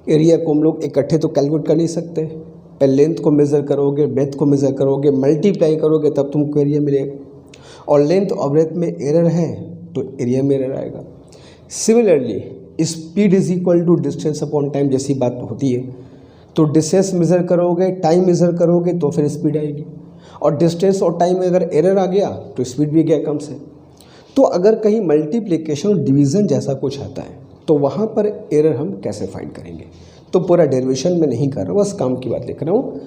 [SPEAKER 1] एरिया को हम लोग इकट्ठे तो कैलकुलेट कर नहीं सकते, पहले लेंथ को मेज़र करोगे, ब्रेथ को मेज़र करोगे, मल्टीप्लाई करोगे तब तुमको एरिया मिलेगा। और लेंथ और ब्रेथ में एरर है तो एरिया में एरर आएगा। Similarly speed is equal to distance upon time जैसी बात होती है, तो डिस्टेंस मेज़र करोगे, टाइम मेज़र करोगे तो फिर स्पीड आएगी। और डिस्टेंस और टाइम में अगर एरर आ गया तो स्पीड भी गया कम से। तो अगर कहीं मल्टीप्लिकेशन और डिवीज़न जैसा कुछ आता है तो वहाँ पर एरर हम कैसे फाइंड करेंगे। तो पूरा डेरिवेशन में नहीं कर रहा हूँ, बस काम की बात लिख रहा हूँ।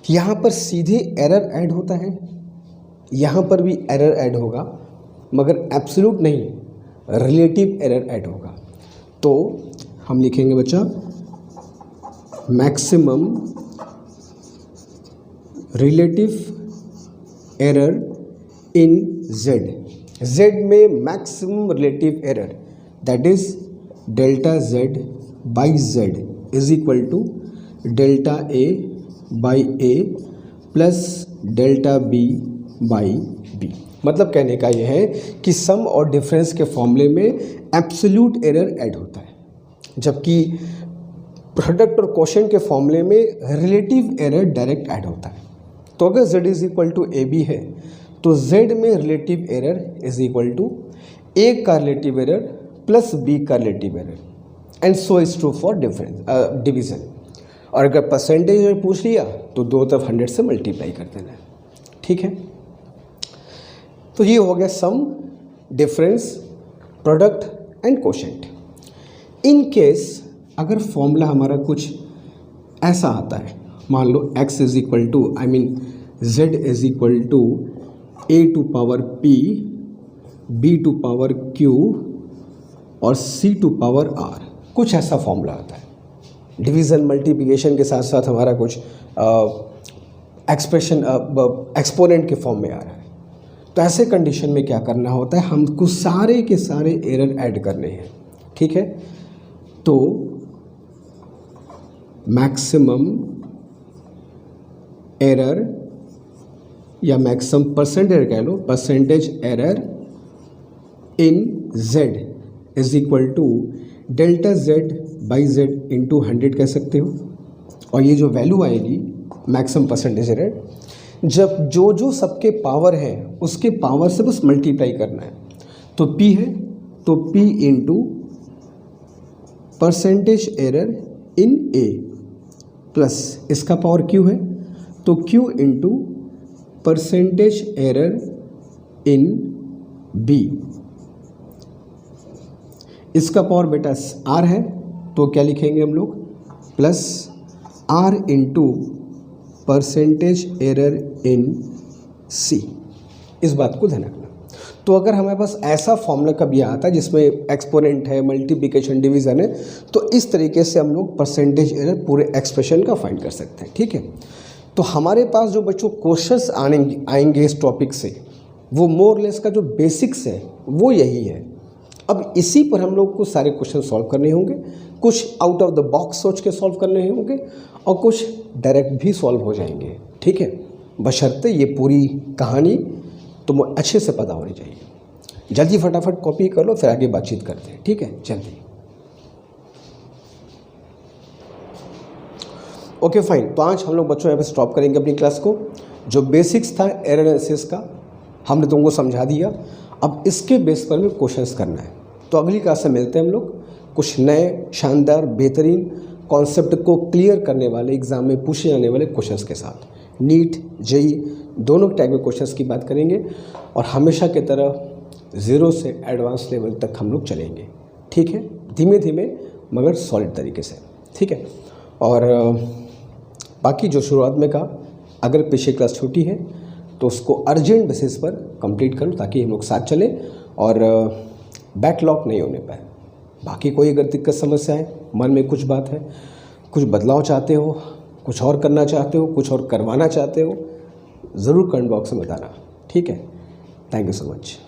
[SPEAKER 1] यहाँ पर सीधे एरर ऐड होता है, यहाँ पर भी एरर ऐड होगा, मगर एब्सोल्यूट नहीं, रिलेटिव एरर ऐड होगा। तो हम लिखेंगे बच्चा maximum relative error in z में maximum relative error that is delta z by z is equal to delta a by a plus delta b by b। मतलब कहने का यह है कि सम और डिफरेंस के फॉर्मूले में एब्सोल्यूट एरर ऐड होता है, जबकि प्रोडक्ट और क्वोशंट के फॉर्मूले में रिलेटिव एरर डायरेक्ट ऐड होता है। तो अगर z is equal to A B है तो z में relative error is equal to a का रिलेटिव एरर प्लस b का relative error, and so is true for difference division. और अगर परसेंटेज पूछ लिया तो दो तरफ 100 से मल्टीप्लाई कर देना है। ठीक है। तो ये हो गया sum, difference, product and quotient. In case अगर फॉर्मूला हमारा कुछ ऐसा आता है, मान लो x is equal to z is equal to a to power p, b to power q और c टू पावर r, कुछ ऐसा फॉर्मूला आता है। डिवीज़न मल्टीप्लिकेशन के साथ साथ हमारा कुछ एक्सप्रेशन एक्सपोनेंट के फॉर्म में आ रहा है। तो ऐसे कंडीशन में क्या करना होता है, हमको सारे के सारे एरर ऐड करने हैं। ठीक है। तो मैक्सिमम एरर या मैक्सिमम परसेंट एरर कह लो, percentage error in z is equal to delta z by z into 100 कह सकते हो। और ये जो वैल्यू आएगी मैक्सिमम परसेंटेज एरर, जब जो जो सबके पावर है उसके पावर से बस मल्टीप्लाई करना है। तो p है तो p into percentage error in a plus इसका पावर q है तो q इंटू परसेंटेज एरर इन b, इसका पावर बेटा r है तो क्या लिखेंगे हम लोग, plus r into percentage error इन c। इस बात को ध्यान रखना। तो अगर हमारे पास ऐसा फॉर्मूला कभी आता है जिसमें एक्सपोनेंट है, मल्टीप्लिकेशन, डिवीज़न है, तो इस तरीके से हम लोग परसेंटेज एरर पूरे एक्सप्रेशन का फाइंड कर सकते हैं। ठीक है। तो हमारे पास जो बच्चों क्वेश्चंस आएंगे इस टॉपिक से, वो मोर लेस का जो बेसिक्स है वो यही है। अब इसी पर हम लोग को सारे क्वेश्चन सॉल्व करने होंगे। कुछ आउट ऑफ द बॉक्स सोच के सॉल्व करने होंगे और कुछ डायरेक्ट भी सॉल्व हो जाएंगे, ठीक है, बशर्ते ये पूरी कहानी तुम्हें अच्छे से पता होनी चाहिए। जल्दी फटाफट कॉपी कर लो, फिर आगे बातचीत करते हैं, ठीक है, जल्दी। ओके फाइन, तो आज हम लोग बच्चों यहाँ पे स्टॉप करेंगे अपनी क्लास को। जो बेसिक्स था एरर एनालिसिस का हमने तुमको समझा दिया, अब इसके बेस पर में क्वेश्चंस करना है। तो अगली क्लास में मिलते हैं हम लोग कुछ नए शानदार बेहतरीन कॉन्सेप्ट को क्लियर करने वाले, एग्ज़ाम में पूछे जाने वाले क्वेश्चंस के साथ। नीट जेई दोनों टाइप के क्वेश्चंस की बात करेंगे और हमेशा की तरह 0 से एडवांस लेवल तक हम लोग चलेंगे, ठीक है, धीमे धीमे मगर सॉलिड तरीके से, ठीक है। और बाकी जो शुरुआत में कहा, अगर पिछली क्लास छोटी है तो उसको अर्जेंट बेसिस पर कंप्लीट करो ताकि हम लोग साथ चलें और बैकलॉग नहीं होने पाए। बाकी कोई अगर दिक्कत समस्या है, मन में कुछ बात है, कुछ बदलाव चाहते हो, कुछ और करना चाहते हो, कुछ और करवाना चाहते हो, ज़रूर कमेंट बॉक्स में बताना, ठीक है। Thank you so much.